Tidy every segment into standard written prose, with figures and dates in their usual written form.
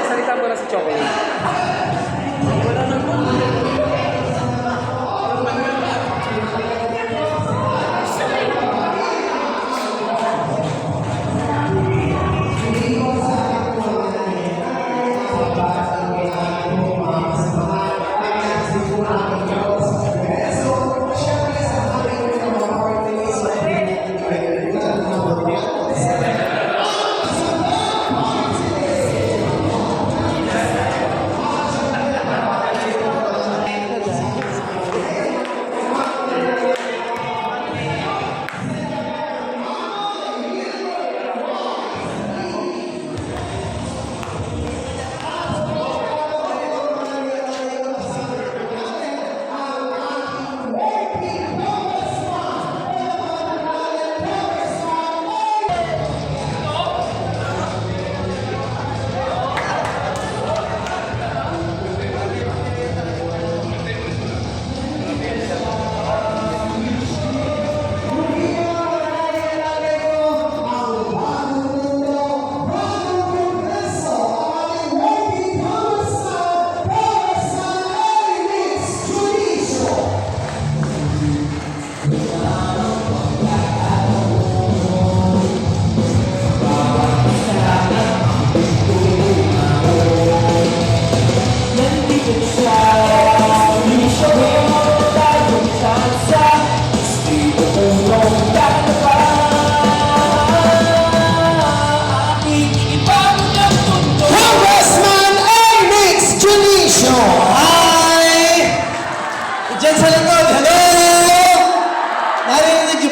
Salita mo na si Chocolate.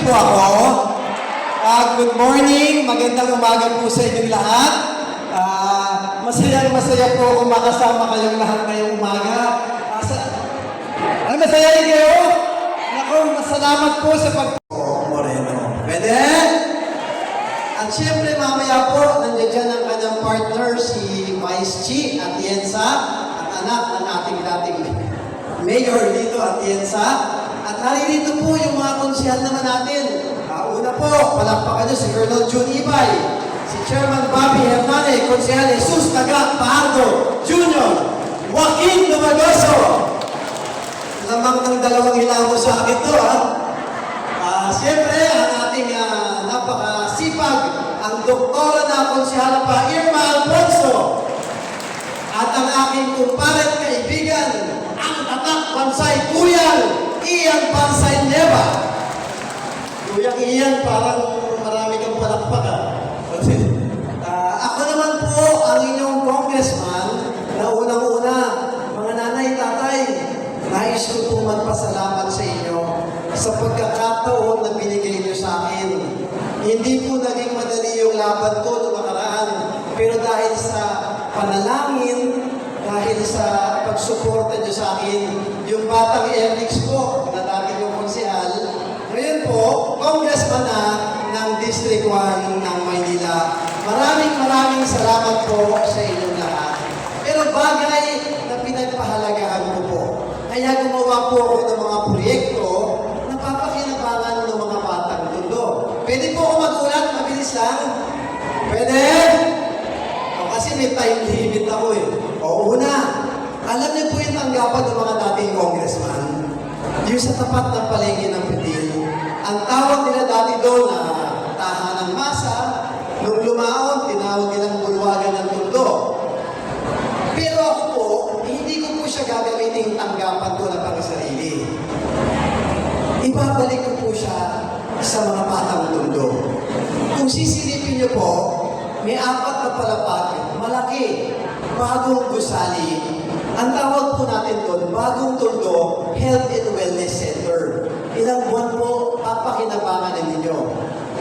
po ako. Good morning, magandang umaga po sa inyong lahat. Masaya po akong makasama kayong lahat ngayong umaga. Masaya rin kayo? Naku, masalamat po sa Moreno. Pwede? At siyempre mamaya po, nandiyan dyan ang kanyang partner, si Vice Chi Atienza, at anak ng ating dating Mayor dito, Atienza. At naririto po yung mga konsihal naman natin. Una po, palakpakan nyo si Colonel June Ibay, si Chairman Bobby Hernane, Konsihal Jesus Taga Pardo Jr., Joaquin Dumagoso. Lamang ng dalawang hilamo sa akin to, ha? Siyempre, ang ating napakasipag, ang doktora na konsihala pa, Irma Alfonso. At ang aking kumparet kaibigan, ang tatak Pansay Kuyal, Ian Pansay Neva. Kuyang Ian, parang marami kang palakpakan. Ako naman po, ang inyong congressman, na unang-una, mga nanay, tatay, nais ko po magpasalamat sa inyo sa pagkakataon na binigay niyo sa akin. Hindi po naging madali yung laban ko noong nakaraan, pero dahil sa panalangin, dahil sa pagsuporta niyo sa akin, yung batang Ernix po, na dati yung konsehal, ngayon po, congressman na ng District 1 ng Maynila. Maraming salamat po sa inyong lahat. Pero bagay na pinagpahalagahan ko po. Kaya gumawa po ako ng mga proyekto na papakinabangan ng mga batang mundo. Pwede po ako magulat, mabilis lang? Pwede? Kasi may time limit ako eh. Una, alam niyo po yung tanggapan ng mga dating congressman? Yung sa tapat ng palengke ng Pitil. Ang tawag nila dati doon na tahanang masa, nung lumaon, tinawag nilang bulwagan ng mundo. Pero ako po, hindi ko po siya gagamitin tanggapan agapan ko na pang-sarili. Ibabalik ko po siya sa mga batang mundo. Kung sisilipin niyo po, may 4 na palapag, malaki, bagong gusali. Ang tawag po natin doon, bagong tundo, Health and Wellness Center. Ilang buwan po, papakinabangan ninyo.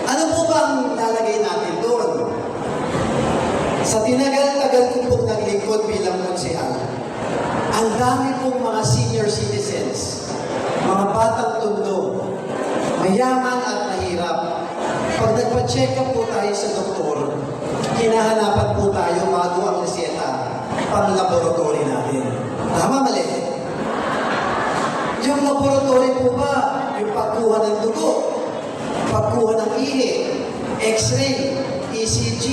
Ano po ba ang lalagay natin doon? Sa tinagal-tagal ko pong naglingkod bilang konsehal, ang dami pong mga senior citizens, mga batang tundo, mayaman at mahirap. Pag nagpa-check up po tayo sa doktor, hinahanapan po tayo bago ang reseta pang laboratory natin. Tama, mali? Yung laboratory po ba, yung pagkuha ng dugo, pagkuha ng ihi, X-ray, ECG,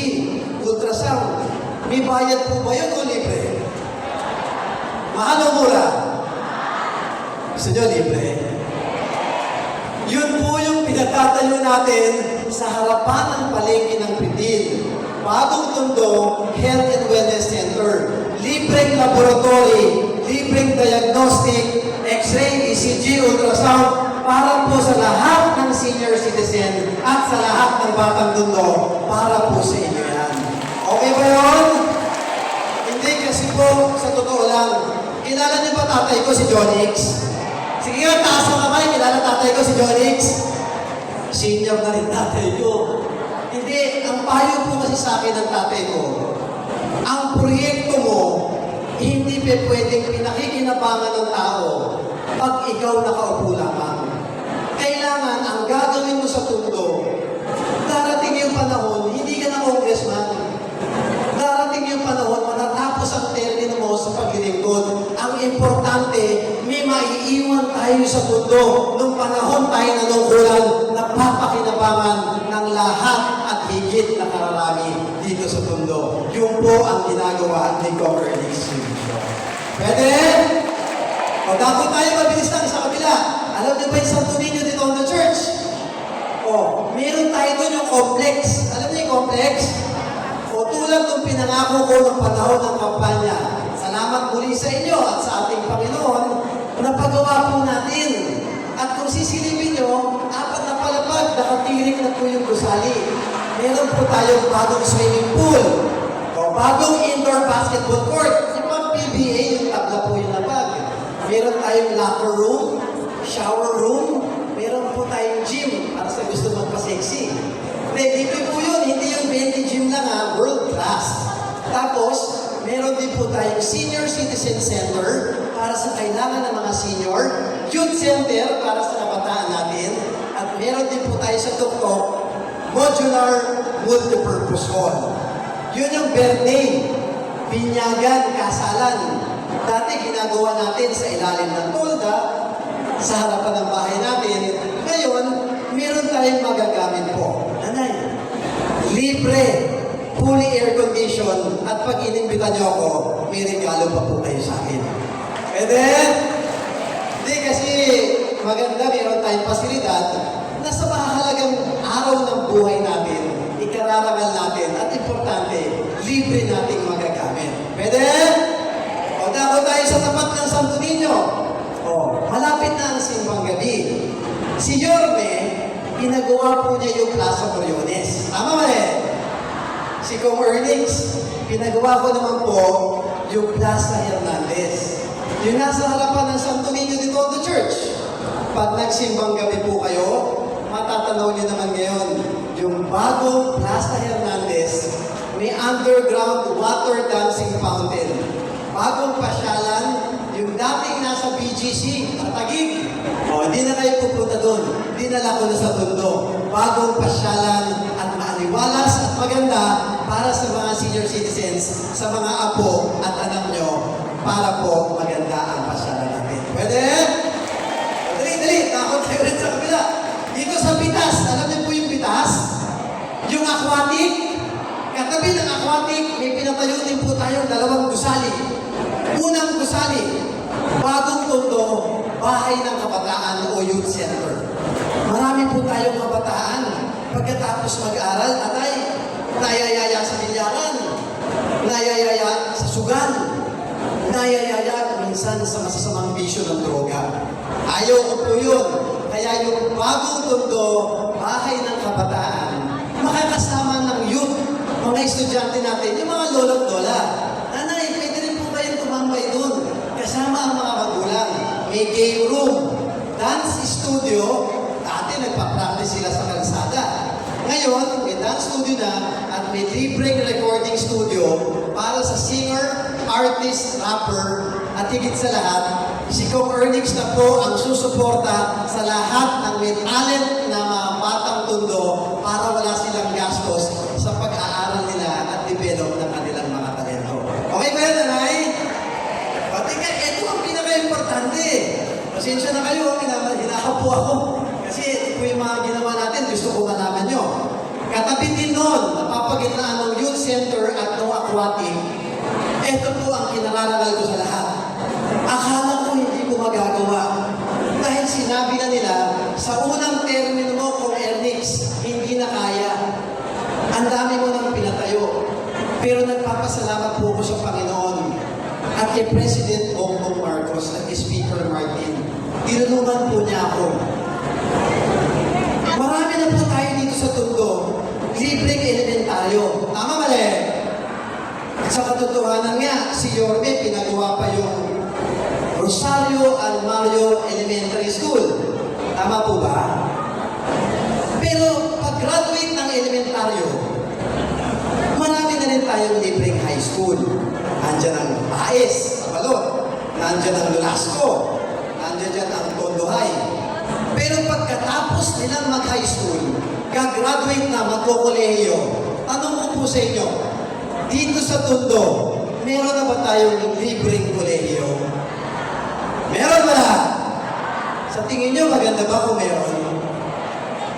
ultrasound, may bayad po ba yun o libre? Mahal o mura? Gusto nyo libre? Yun po yung pinagtatayo natin sa harapan ng palengke ng Pritil. Bagong tundo, Health and Wellness Center. Libreng laboratory, libreng diagnostic, X-ray, ECG, ultrasound, para po sa lahat ng senior citizen at sa lahat ng batang tundo, para po sa inyo yan. Okay ba yun? Hindi kasi po, sa totoo lang, kilala niyo ba tatay ko si Jonix? Sige nga, taas ang kamay, kilala tatay ko si Jonix? Senior na rin tatay ko. Hindi, ang payo po kasi sa akin ng tatay ko, ang proyekto mo, hindi pa pwedeng pinakikinabangan ng tao pag ikaw nakaupo lamang. Kailangan, ang gagawin mo sa tundo, darating yung panahon, hindi ka na congressman. Darating yung panahon, matatapos ang termino mo sa paglilingkod. Ang importante, may maiiwan tayo sa tundo nung panahon tayo nanungkulan, napapakinabangan ng lahat at higit na kararami dito sa tundo. Yun po ang ginagawa ni Governor Nixon. Pwede? O dapat tayo mabilis lang sa kabila. Alam niyo ba yung Santo Niño dito on the church? O, meron tayo doon yung complex. Alam niyo yung complex? O tulad ng pinangako ko ng panahon ng kampanya, salamat muli sa inyo at sa ating Panginoon, napagawa po natin. At kung sisilipin nyo, 4 na palapag, nakatirik na po yung gusali. Meron po tayong bagong swimming pool, o bagong indoor basketball court. Yung mga PBA, yung tabla po yung lapag. Meron tayong locker room, shower room, meron po tayong gym para sa gusto magpa-sexy. Dito po yun, hindi yung 20 gym lang world class. Tapos, meron din po tayong senior citizen center para sa kailangan ng mga senior, youth center para sa kabataan natin, at meron din po tayo sa tuktok, modular multipurpose hall. Yun yung birthday, binyagan, kasalan. Dati ginagawa natin sa ilalim ng tolda, sa harapan ng bahay natin. Ngayon, meron tayong magagamit po. Nanay, libre, fully air condition, at pag inimbita niyo ako, may regalo pa po kayo sa akin. And then, hindi kasi maganda, meron tayong pasilidad na sa mahalagang araw ng buhay natin, ikararangal natin, at importante, libre nating magagamit. Pwede? O dako tayo sa tapat ng Santo Niño. O, malapit na ang simbang gabi. Si Yorme, pinagawa po niya yung Plaza Coriones. Tama ba eh? Si Kong Ernix, pinagawa ko naman po yung Plaza Hernandez. Yung nasa harapan ng Santo Niño dito on the church. Pag nagsimbang gabi po kayo, matatanaw niyo naman ngayon yung bagong Plaza Hernandez, may underground water dancing fountain. Bagong pasyalan, yung dating nasa BGC, sa Taguig. O, hindi na kayo pupunta doon. Dinala ko na sa Tondo. Bagong pasyalan at maaliwalas at maganda para sa mga senior citizens, sa mga apo at anak nyo, para po maganda ang pasyalan natin. Pwede? Dali, takot kayo rin sa kabila. Dito sa Pitas, alam niyo po yung Pitas? Yung aquatic. Katabi ng aquatic, may pinatayo din po tayong 2 gusali. Unang gusali, bagong tundo, bahay ng kabataan o youth center. Marami po tayong kabataan. Pagkatapos mag-aral, atay, nayayaya sa bilyaran, nayayaya sa sugan, nayayaya minsan sa masasamang bisyo ng droga. Ayaw ko po yun. Kaya yung bagong Tondo, bahay ng kabataan, makakasama ng youth, mga estudyante natin, yung mga lolo't lola. Nanay, pwede rin po kayong tumambay doon. Kasama ang mga magulang. May game room, dance studio, dati nagpa-practice sila sa kalsada. Ngayon, may dance studio na at may libreng recording studio para sa singer, artist, rapper, at higit sa lahat, si Kong Ernix na po ang susuporta sa lahat ng may talent na mga batang Tondo para wala silang gastos sa pag-aaral nila at develop ng kanilang mga talento. Okay ba yan, Nanay? Pati ka, ito ang pinaka-importante. Pasensya na kayo, hinahap po ako. Kasi ito po yung mga ginawa natin, gusto ko malaman nyo. Katabi din noon, napapagitnaan ng youth center at ng aquatic, ito po ang kinararangal ko sa lahat. Akala ko hindi ko magagawa. Dahil sinabi na nila, sa unang termino mo, Kong Ernix, hindi na kaya. Ang dami mo nang pinatayo. Pero nagpapasalamat po ko sa Panginoon at kay President Bongbong Marcos at kay Speaker Martin. Tinulungan po niya ako. Marami na po tayo dito sa Tondo. Libreng elementaryo. Tama mali? Sa katotohanan nga, si Yorme pinagawa pa yung Rosario Almario Elementary School. Tama po ba? Pero pag-graduate ng elementaryo, marami na rin tayong libreng high school. Nandiyan ang Baez, sa Balot. Nandiyan ang Lulasco. Nandiyan ang Tondo High. Pero pagkatapos nilang mag-high school, gagraduate na, magkokolehiyo, tanong ko po sa inyo, dito sa Tondo, meron na ba tayong libreng kolehiyo? Meron ba na? Sa tingin nyo, maganda ba kung meron?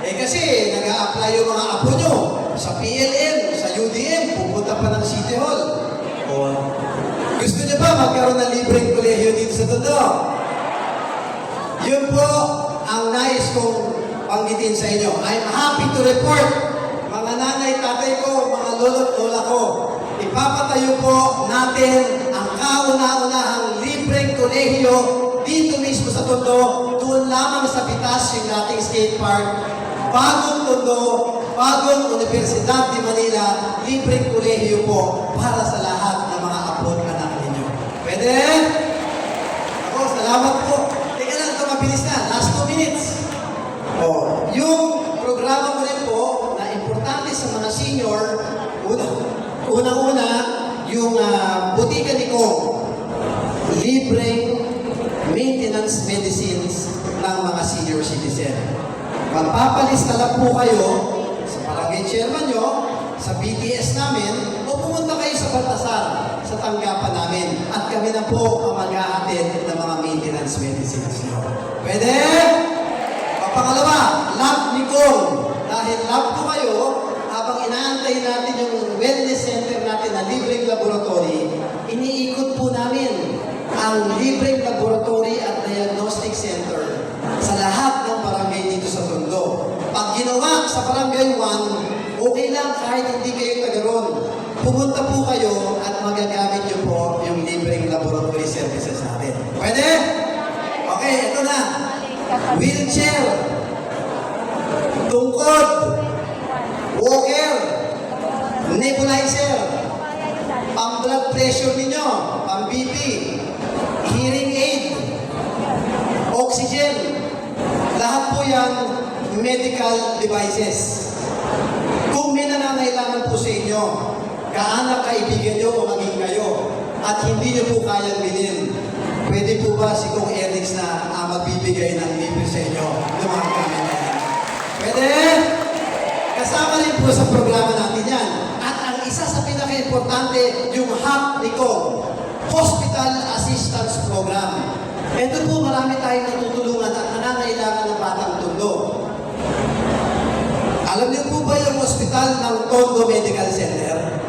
Eh kasi, nag-a-apply yung mga apo nyo sa PLM, sa UDM, pupunta pa ng City Hall. O, gusto nyo ba magkaroon ng libreng kolehiyo dito sa Tondo? Yun po ang nais kong panggitin sa inyo. I'm happy to report, mga nanay, tatay ko, mga lolo't lola ko, ipapatayo po natin ang kauna-unahang libreng kolehiyo dito mismo sa Tondo, doon lamang sa Pitas, yung dating skate park, bagong Tondo, bagong Universidad de Manila, libreng kolehiyo po para sa lahat ng mga apo at anak ninyo. Pwede? Ako, salamat po. Teka lang, ito mabilis na. Last 2 minutes. O, yung programa ko rin po na importante sa mga senior, unang-una, yung butika ni Kong, libreng maintenance medicines ng mga senior citizen. Magpapalista lang po kayo sa barangay chairman nyo, sa BTS namin, o pumunta kayo sa Baltasar, sa tanggapan namin, at kami na po ang mag-ahatid ng mga maintenance medicines nyo. Pwede? Pangalawa, lab ni Kong. Dahil lab ko kayo, habang inaantay natin yung wellness center natin na libreng laboratory, iniikot po namin ang libreng laboratory at diagnostic center sa lahat ng barangay dito sa Tondo. Pag ginawa sa barangay 1, okay lang kahit hindi kayo taga ron. Pumunta po kayo at magagamit nyo po yung libreng laboratory services natin. Pwede? Okay, ito na. Wheelchair, tungkod, walker, nebulizer, pang-blood pressure ninyo, pang-BP, hearing aid, oxygen, lahat po yan medical devices. Kung may nangangailangan po sa inyo, kaanak, kaibigan nyo o maging kayo, at hindi nyo po kayang bilhin, pwede po ba si Kong Ernix na magbibigay ng libre sa inyo ng mga gamit na yan? Pwede? Kasama rin po sa programa natin yan. At ang isa sa pinaka-importante, yung HAP ni Kong, Hospital Assistance Program. Ito po, marami tayong natutulungan at nangangailangan ng batang Tondo. Alam niyo po ba yung hospital ng Tondo Medical Center?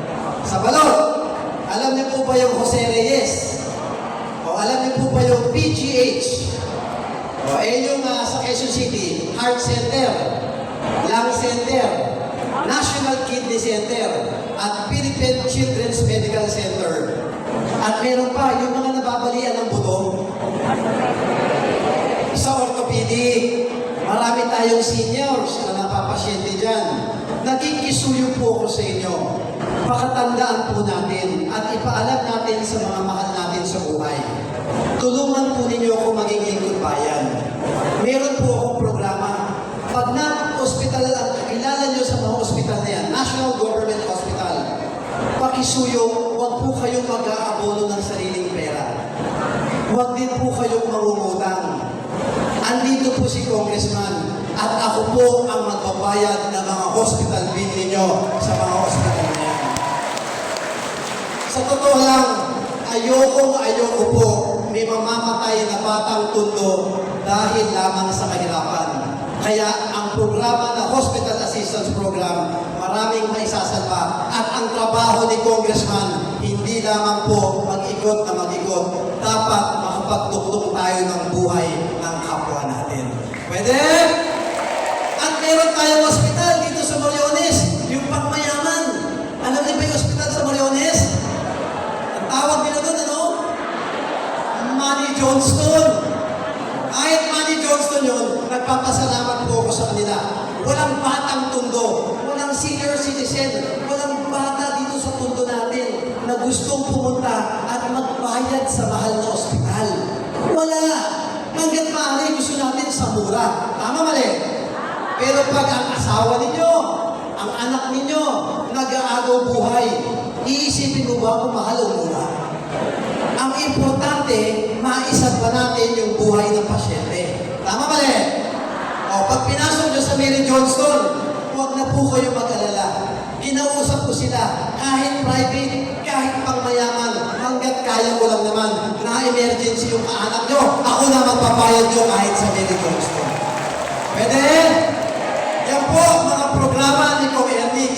Sa Balot. Alam niyo po ba yung Jose Reyes? O alam niyo po ba yung PGH? O yung sa Quezon City, Heart Center, Lung Center, National Kidney Center, at Philippine Children's Medical Center. At meron pa, yung mga nababalian ng buto, Sa orthopedic, marami tayong seniors na napapasyente dyan. Nagkikisuyo po ako sa inyo. Pakatandaan po natin at ipaalam natin sa mga mahal natin sa buhay. Tulungan po ninyo ako maging lingkod bayan. Meron po akong programa. Pag na-hospital, kilala nyo sa mga hospital na yan, National Government Hospital, pakisuyo, huwag po kayong mag-aabono ng sariling pera. Huwag din po kayong mangungutang. Andito po si Congressman at ako po ang magbabayad ng mga hospital bill ninyo sa mga hospital na yan. Sa totoo lang, ayoko po may mamamatay na batang tundo dahil lamang sa kahirapan. Kaya ang programa na Hospital Assistance Program, maraming maisasalba. At ang trabaho ni Congressman, hindi lamang po mag-ikot na mag-ikot. Dapat makapagtuklong tayo ng buhay ng kapwa natin. Pwede? At meron tayong hospital dito sa Moriones, yung pangmayaman. Alam niyo ba yung hospital sa Moriones? Ang tawag nila doon, ano? Manny Johnston. Kahit Manny Johnston yun, nagpapasalamat po ako sa kanila. Walang batang tundo, walang senior citizen, walang bata dito sa tundo natin na gustong pumunta at magbayad sa mahal na ospital. Wala. Hanggat maaari gusto natin sa mura. Tama mali? Pero pag ang asawa ninyo, ang anak ninyo, nag-aagaw buhay, iisipin mo ba kung mahal o mura? Ang importante, maisag ba natin yung buhay ng pasyente? Tama mali? O, pag pinasok nyo sa Mary Johnston, huwag na po kayo mag-alala. Kinausap ko sila, kahit private, kahit pangmayaman, hanggat kaya ko lang naman, na-emergency yung anak nyo, ako na magpabayad nyo kahit sa Mary Johnston. Pwede? Yan po, mga programa ni Kong Ernix.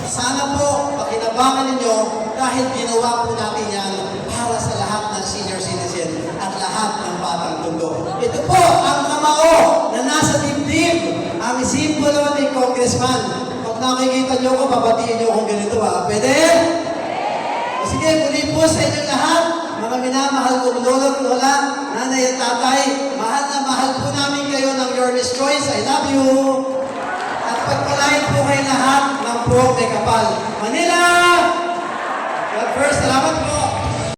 Sana po, pakinabangan ninyo dahil ginawa po natin yan para sa lahat ng senior citizen at lahat ng batang tundo. Ito po ang kamao na nasa dibdib, ang simbolo ni Congressman. Pag nakikita nyo ko, babatiin nyo kung ganito ha. Pwede? O sige, muli po sa inyo lahat, mga minamahal kong lolo at lola, nanay at tatay, mahal na mahal po namin kayo ng Your Miss Choice. I love you! At pagpalain po kayo lahat ng buong may kapal. Manila! God first, salamat!